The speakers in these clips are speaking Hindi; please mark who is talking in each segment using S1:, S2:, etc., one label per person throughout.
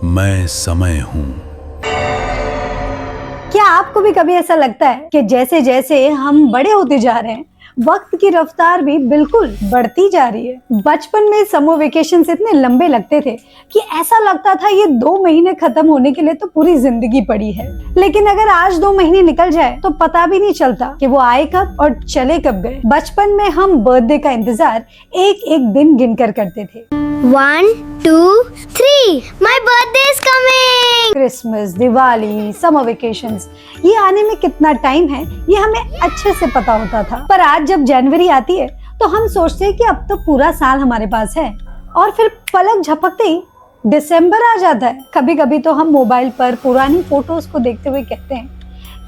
S1: मैं समय हूँ।
S2: क्या आपको भी कभी ऐसा लगता है कि जैसे जैसे हम बड़े होते जा रहे हैं, वक्त की रफ्तार भी बिल्कुल बढ़ती जा रही है। बचपन में समर वेकेशन इतने लंबे लगते थे कि ऐसा लगता था ये 2 महीने खत्म होने के लिए तो पूरी जिंदगी पड़ी है। लेकिन अगर आज 2 महीने निकल जाए तो पता भी नहीं चलता कि वो आए कब और चले कब गए। बचपन में हम बर्थडे का इंतजार एक एक दिन गिनकर करते थे।
S3: 1, 2, 3 My birthday is coming।
S2: Christmas, Diwali, summer vacations, ये आने में कितना टाइम है ये हमें अच्छे से पता होता था। पर आज जब जनवरी आती है तो हम सोचते हैं कि अब तो पूरा साल हमारे पास है, और फिर पलक झपकते ही दिसंबर आ जाता है। कभी कभी तो हम मोबाइल पर पुरानी फोटोज को देखते हुए कहते हैं,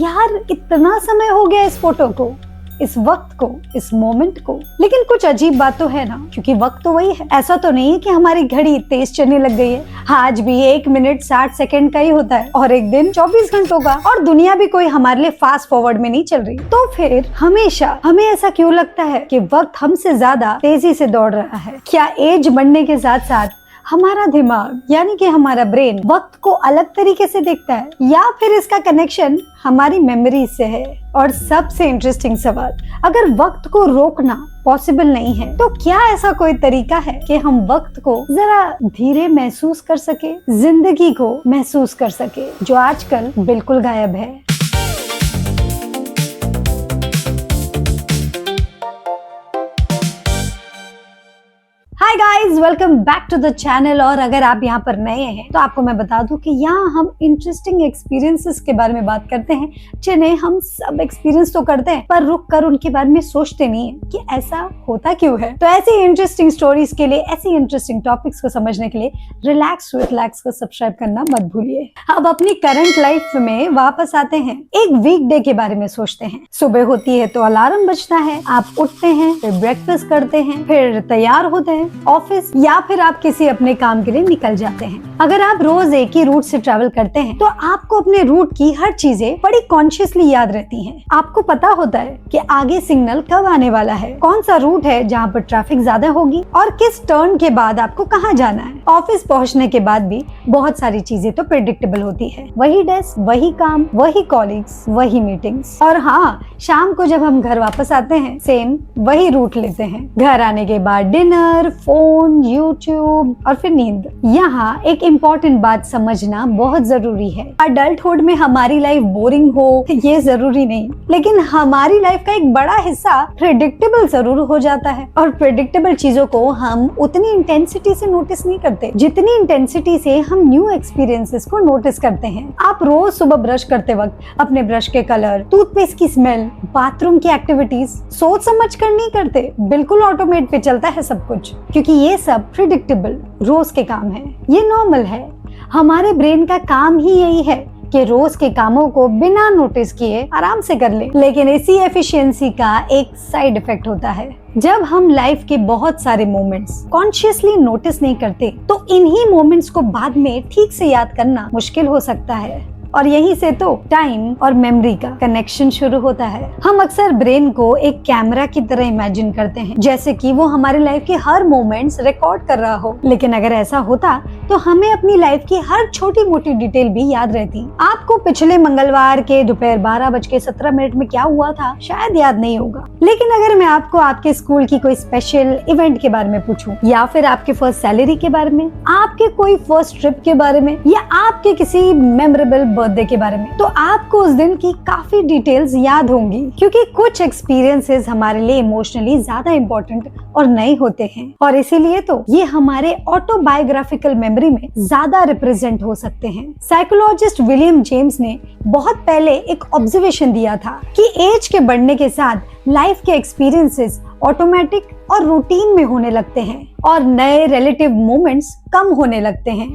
S2: यार इतना समय हो गया इस फोटो को, इस वक्त को, इस मोमेंट को। लेकिन कुछ अजीब बात तो है ना, क्योंकि वक्त तो वही है। ऐसा तो नहीं है कि हमारी घड़ी तेज चलने लग गई है। आज भी 1 मिनट 60 सेकंड का ही होता है और एक दिन 24 घंटों का, और दुनिया भी कोई हमारे लिए फास्ट फॉरवर्ड में नहीं चल रही। तो फिर हमेशा हमें ऐसा क्यों लगता है कि वक्त हमसे ज्यादा तेजी से दौड़ रहा है? क्या एज बढ़ने के साथ साथ हमारा दिमाग यानी कि हमारा ब्रेन वक्त को अलग तरीके से देखता है, या फिर इसका कनेक्शन हमारी मेमोरी से है? और सबसे इंटरेस्टिंग सवाल, अगर वक्त को रोकना पॉसिबल नहीं है तो क्या ऐसा कोई तरीका है कि हम वक्त को जरा धीरे महसूस कर सके, जिंदगी को महसूस कर सके, जो आजकल बिल्कुल गायब है? Hi guys, welcome back to the channel. और अगर आप यहाँ पर नए हैं तो आपको मैं बता दूं कि यहाँ हम इंटरेस्टिंग एक्सपीरियंसेस के बारे में बात करते हैं, जिन्हें हम सब एक्सपीरियंस तो करते हैं पर रुक कर उनके बारे में सोचते नहीं है कि ऐसा होता क्यों है। तो ऐसी इंटरेस्टिंग स्टोरीज के लिए, ऐसी इंटरेस्टिंग टॉपिक्स को समझने के लिए रिलैक्स विद लैक्स को सब्सक्राइब करना मत भूलिए। अब अपनी करंट लाइफ में वापस आते हैं। एक वीकडे के बारे में सोचते हैं। सुबह होती है तो अलार्म बजता है, आप उठते हैं, फिर ब्रेकफास्ट करते हैं, फिर तैयार होते हैं ऑफिस, या फिर आप किसी अपने काम के लिए निकल जाते हैं। अगर आप रोज एक ही रूट से ट्रैवल करते हैं तो आपको अपने रूट की हर चीजें बड़ी कॉन्शियसली याद रहती हैं। आपको पता होता है कि आगे सिग्नल कब आने वाला है, कौन सा रूट है जहाँ पर ट्रैफिक ज्यादा होगी, और किस टर्न के बाद आपको कहाँ जाना है। ऑफिस पहुँचने के बाद भी बहुत सारी चीजें तो प्रेडिक्टेबल होती है। वही डेस्क, वही काम, वही कॉलीग्स, वही मीटिंग्स। और हाँ, शाम को जब हम घर वापस आते हैं सेम वही रूट लेते हैं। घर आने के बाद डिनर, फोन, यूट्यूब और फिर नींद। यहाँ एक इम्पोर्टेंट बात समझना बहुत जरूरी है। अडल्टहुड में हमारी लाइफ बोरिंग हो ये जरूरी नहीं, लेकिन हमारी लाइफ का एक बड़ा हिस्सा प्रेडिक्टेबल जरूर हो जाता है। और प्रेडिक्टेबल चीजों को हम उतनी इंटेंसिटी से नोटिस नहीं करते जितनी इंटेंसिटी से हम न्यू एक्सपीरियंसेस को नोटिस करते हैं। आप रोज सुबह ब्रश करते वक्त अपने ब्रश के कलर, टूथपेस्ट की स्मेल, बाथरूम की एक्टिविटीज सोच समझ कर नहीं करते, बिल्कुल ऑटोमेट पे चलता है सब कुछ, क्योंकि ये सब प्रिडिक्टेबल रोज के काम है। ये नॉर्मल है। हमारे ब्रेन का काम ही यही है कि रोज के कामों को बिना नोटिस किए आराम से कर ले। लेकिन इसी एफिशिएंसी का एक साइड इफेक्ट होता है। जब हम लाइफ के बहुत सारे मोमेंट्स कॉन्शियसली नोटिस नहीं करते तो इन्हीं मोमेंट्स को बाद में ठीक से याद करना मुश्किल हो सकता है। और यहीं से तो टाइम और मेमोरी का कनेक्शन शुरू होता है। हम अक्सर ब्रेन को एक कैमरा की तरह इमेजिन करते हैं, जैसे कि वो हमारे लाइफ के हर मोमेंट्स रिकॉर्ड कर रहा हो। लेकिन अगर ऐसा होता तो हमें अपनी लाइफ की हर छोटी मोटी डिटेल भी याद रहती। आपको पिछले मंगलवार के दोपहर 12:17 में क्या हुआ था शायद याद नहीं होगा, लेकिन अगर मैं आपको आपके स्कूल की कोई स्पेशल इवेंट के बारे में पूछूं, या फिर आपके फर्स्ट सैलरी के बारे में, आपके कोई फर्स्ट ट्रिप के बारे में, या आपके किसी मेमोरेबल बर्थडे के बारे में, तो आपको उस दिन की काफी डिटेल्स याद होंगी। क्योंकि कुछ एक्सपीरियंसेस हमारे लिए इमोशनली ज्यादा इंपॉर्टेंट और नए होते हैं, और इसीलिए तो ये हमारे ऑटोबायोग्राफिकल मेमोरी में ज्यादा रिप्रेजेंट हो सकते हैं। साइकोलॉजिस्ट विलियम जेम्स ने बहुत पहले एक ऑब्जर्वेशन दिया था कि एज के बढ़ने के साथ लाइफ के एक्सपीरियंसेस ऑटोमेटिक और रूटीन में होने लगते हैं और नए रिलेटिव मोमेंट्स कम होने लगते हैं।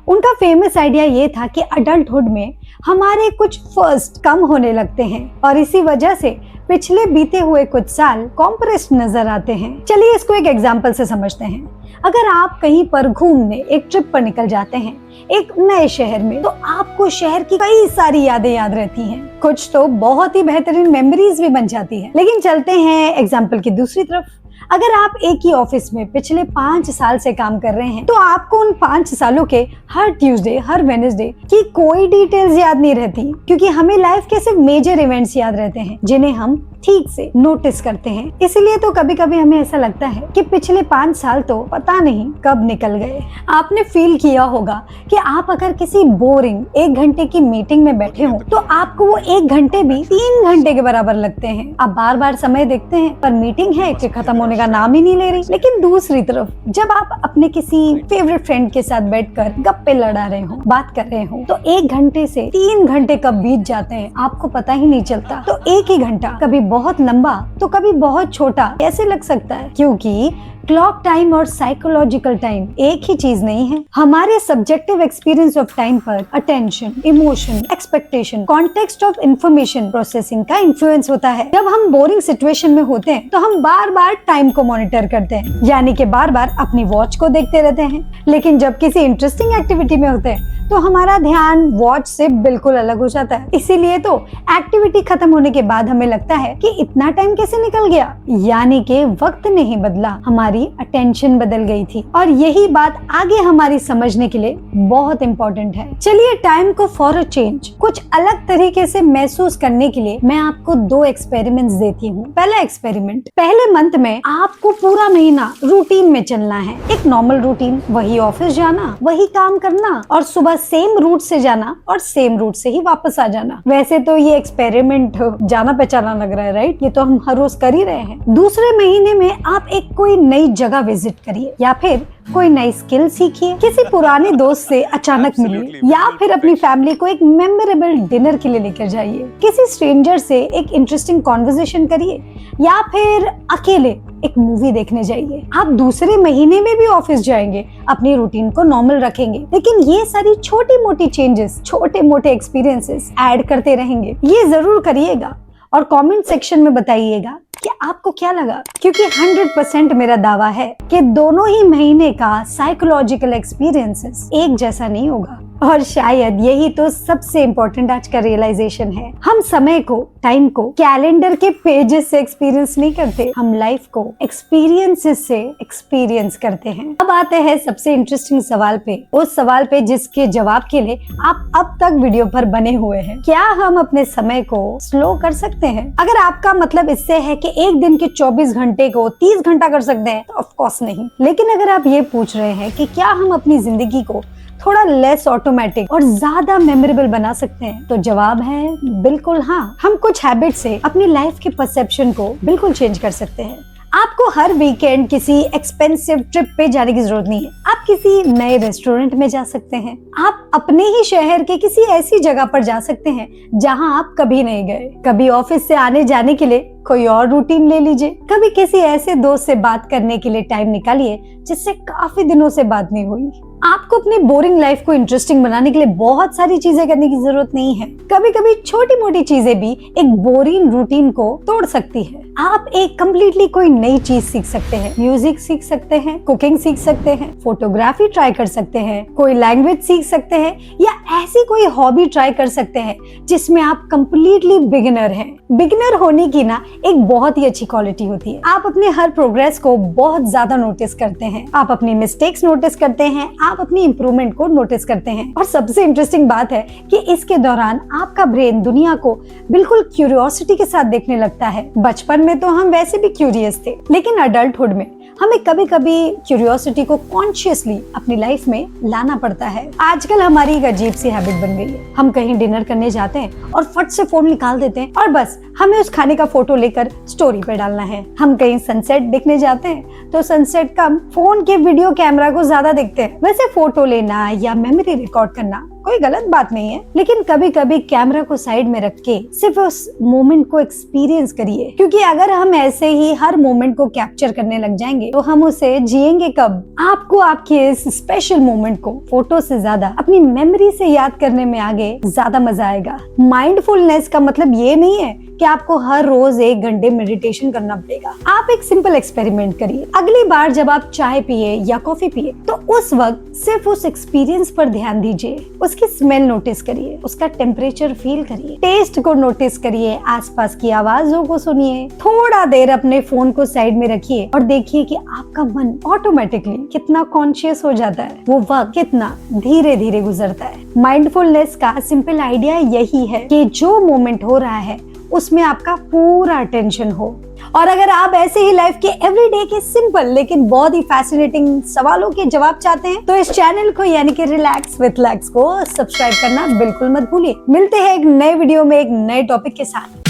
S2: उनका फेमस आइडिया ये था कि अडल्टहुड में हमारे कुछ फर्स्ट कम होने लगते हैं, और इसी वजह से पिछले बीते हुए कुछ साल कॉम्प्रेस्ड नजर आते हैं। चलिए इसको एक एग्जांपल से समझते हैं। अगर आप कहीं पर घूमने एक ट्रिप पर निकल जाते हैं एक नए शहर में, तो आपको शहर की कई सारी यादें याद रहती हैं। कुछ तो बहुत ही बेहतरीन मेमोरीज भी बन जाती है। लेकिन चलते हैं एग्जाम्पल की दूसरी तरफ। अगर आप एक ही ऑफिस में पिछले 5 साल से काम कर रहे हैं तो आपको उन 5 सालों के हर ट्यूसडे, हर वेडनेसडे की कोई डिटेल्स याद नहीं रहती, क्योंकि हमें लाइफ के सिर्फ मेजर इवेंट्स याद रहते हैं जिन्हें हम ठीक से नोटिस करते हैं। इसलिए तो कभी कभी हमें ऐसा लगता है कि पिछले 5 साल तो पता नहीं कब निकल गए। आपने फील किया होगा कि आप अगर किसी बोरिंग 1 घंटे की मीटिंग में बैठे हो तो आपको वो 1 घंटे भी 3 घंटे के बराबर लगते हैं। आप बार बार समय देखते हैं पर मीटिंग है कि खत्म होने का नाम ही नहीं ले रही। लेकिन दूसरी तरफ जब आप अपने किसी फेवरेट फ्रेंड के साथ बैठकर गप्पे लड़ा रहे हो, बात कर रहे हो, तो 1 घंटे से 3 घंटे कब बीत जाते हैं आपको पता ही नहीं चलता। तो एक ही घंटा कभी बहुत लंबा तो कभी बहुत छोटा कैसे लग सकता है, क्योंकि क्लॉक टाइम और साइकोलॉजिकल टाइम एक ही चीज नहीं है। हमारे सब्जेक्टिव एक्सपीरियंस ऑफ टाइम पर attention, emotion, expectation, context of information processing का इन्फ्लुएंस होता है। जब हम बोरिंग सिचुएशन में होते हैं तो हम बार बार टाइम को मॉनिटर करते हैं, यानी कि बार बार अपनी वॉच को देखते रहते हैं। लेकिन जब किसी इंटरेस्टिंग एक्टिविटी में होते हैं तो हमारा ध्यान वॉच से बिल्कुल अलग हो जाता है। इसीलिए तो एक्टिविटी खत्म होने के बाद हमें लगता है कि इतना टाइम कैसे निकल गया, यानी कि वक्त नहीं बदला, हमारी अटेंशन बदल गई थी। और यही बात आगे हमारी समझने के लिए बहुत इम्पोर्टेंट है। चलिए टाइम को फॉर अ चेंज कुछ अलग तरीके से महसूस करने के लिए मैं आपको 2 एक्सपेरिमेंट्स देती हूँ। पहला एक्सपेरिमेंट, पहले मंथ में आपको पूरा महीना रूटीन में चलना है। एक नॉर्मल रूटीन, वही ऑफिस जाना, वही काम करना और सुबह सेम रूट से जाना और सेम रूट से ही वापस आ जाना। वैसे तो ये एक्सपेरिमेंट जाना पहचाना लग रहा है, राइट? ये तो हम हर रोज कर ही रहे हैं। दूसरे महीने में आप एक कोई नई जगह विजिट करिए, या फिर कोई नई स्किल सीखिए, किसी पुराने दोस्त से अचानक मिलिए, या फिर अपनी फैमिली को एक मेमोरेबल डिनर के लिए लेकर जाइए, किसी स्ट्रेंजर से एक इंटरेस्टिंग कॉन्वर्सेशन करिए, या फिर अकेले एक मूवी देखने जाइए। आप दूसरे महीने में भी ऑफिस जाएंगे, अपनी रूटीन को नॉर्मल रखेंगे, लेकिन ये सारी छोटी मोटी चेंजेस, छोटे मोटे एक्सपीरियंसेस ऐड करते रहेंगे। ये जरूर करिएगा और कमेंट सेक्शन में बताइएगा कि आपको क्या लगा, क्योंकि 100% मेरा दावा है कि दोनों ही महीने का साइकोलॉजिकल एक्सपीरियंसेस एक जैसा नहीं होगा। और शायद यही तो सबसे इम्पोर्टेंट आज का रियलाइजेशन है। हम समय को, टाइम को कैलेंडर के पेजेस से एक्सपीरियंस नहीं करते, हम लाइफ को एक्सपीरियंसेस से एक्सपीरियंस करते हैं। अब आते हैं सबसे इंटरेस्टिंग सवाल पे, उस सवाल पे जिसके जवाब के लिए आप अब तक वीडियो पर बने हुए हैं। क्या हम अपने समय को स्लो कर सकते हैं? अगर आपका मतलब इससे है कि एक दिन के 24 घंटे को 30 घंटा कर सकते हैं, तो ऑफ कोर्स नहीं। लेकिन अगर आप ये पूछ रहे हैं कि क्या हम अपनी जिंदगी को थोड़ा लेस ऑटोमेटिक और ज्यादा मेमोरेबल बना सकते हैं, तो जवाब है बिल्कुल हाँ। हम कुछ हैबिट से अपनी लाइफ के परसेप्शन को बिल्कुल चेंज कर सकते हैं। आपको हर वीकेंड किसी एक्सपेंसिव ट्रिप पे जाने की जरूरत नहीं है। आप किसी नए रेस्टोरेंट में जा सकते हैं। आप अपने ही शहर के किसी ऐसी जगह पर जा सकते हैं जहां आप कभी नहीं गए। कभी ऑफिस से आने जाने के लिए कोई और रूटीन ले लीजिए। कभी किसी ऐसे दोस्त से बात करने के लिए टाइम निकालिए जिससे काफी दिनों से बात नहीं हुई। आपको अपनी बोरिंग लाइफ को इंटरेस्टिंग बनाने के लिए बहुत सारी चीजें करने की जरूरत नहीं है। कभी कभी छोटी मोटी चीजें भी एक बोरिंग रूटीन को तोड़ सकती है। आप एक कम्प्लीटली कोई नई चीज सीख सकते हैं, म्यूजिक सीख सकते हैं, कुकिंग सीख सकते हैं, फोटोग्राफी ट्राई कर सकते हैं, कोई लैंग्वेज सीख सकते हैं, या ऐसी कोई हॉबी ट्राई कर सकते हैं जिसमें आप कम्प्लीटली बिगिनर हैं। बिगिनर होने की ना एक बहुत ही अच्छी क्वालिटी होती है। आप अपने हर प्रोग्रेस को बहुत ज्यादा नोटिस करते हैं, आप अपनी मिस्टेक्स नोटिस करते हैं, आप अपनी इंप्रूवमेंट को नोटिस करते हैं। और सबसे इंटरेस्टिंग बात है कि इसके दौरान आपका ब्रेन दुनिया को बिल्कुल क्यूरियोसिटी के साथ देखने लगता है। बचपन में तो हम वैसे भी क्यूरियस थे, लेकिन अडल्टहुड में हमें कभी कभी क्यूरियोसिटी को कॉन्शियसली अपनी लाइफ में लाना पड़ता है। आजकल हमारी एक अजीब सी हैबिट बन गई है। हम कहीं डिनर करने जाते हैं और फट से फोन निकाल देते हैं और बस हमें उस खाने का फोटो लेकर स्टोरी पे डालना है। हम कहीं सनसेट देखने जाते हैं तो सनसेट कम फोन के वीडियो कैमरा को ज्यादा देखते हैं। वैसे फोटो लेना या मेमोरी रिकॉर्ड करना कोई गलत बात नहीं है, लेकिन कभी कभी कैमरा को साइड में रख के सिर्फ उस मोमेंट को एक्सपीरियंस करिए, क्योंकि अगर हम ऐसे ही हर मोमेंट को कैप्चर करने लग जाएंगे तो हम उसे जिएंगे कब। आपको आपके इस स्पेशल मोमेंट को फोटो से ज्यादा अपनी मेमोरी से याद करने में आगे ज्यादा मजा आएगा। माइंडफुलनेस का मतलब ये नहीं है कि आपको हर रोज 1 घंटे मेडिटेशन करना पड़ेगा। आप एक सिंपल एक्सपेरिमेंट करिए। अगली बार जब आप चाय पिए या कॉफी पिए तो उस वक्त सिर्फ उस एक्सपीरियंस पर ध्यान दीजिए। उसकी स्मेल नोटिस करिए, उसका टेम्परेचर फील करिए, टेस्ट को नोटिस करिए, आसपास की आवाजों को सुनिए। थोड़ा देर अपने फोन को साइड में रखिए और देखिए कि आपका मन ऑटोमेटिकली कितना कॉन्शियस हो जाता है, वो वक्त कितना धीरे धीरे गुजरता है। माइंडफुलनेस का सिंपल आइडिया यही है कि जो मोमेंट हो रहा है उसमें आपका पूरा अटेंशन हो। और अगर आप ऐसे ही लाइफ के एवरीडे के सिंपल लेकिन बहुत ही फैसिनेटिंग सवालों के जवाब चाहते हैं तो इस चैनल को यानी कि रिलैक्स विथ लैक्स को सब्सक्राइब करना बिल्कुल मत भूलिए। मिलते हैं एक नए वीडियो में एक नए टॉपिक के साथ।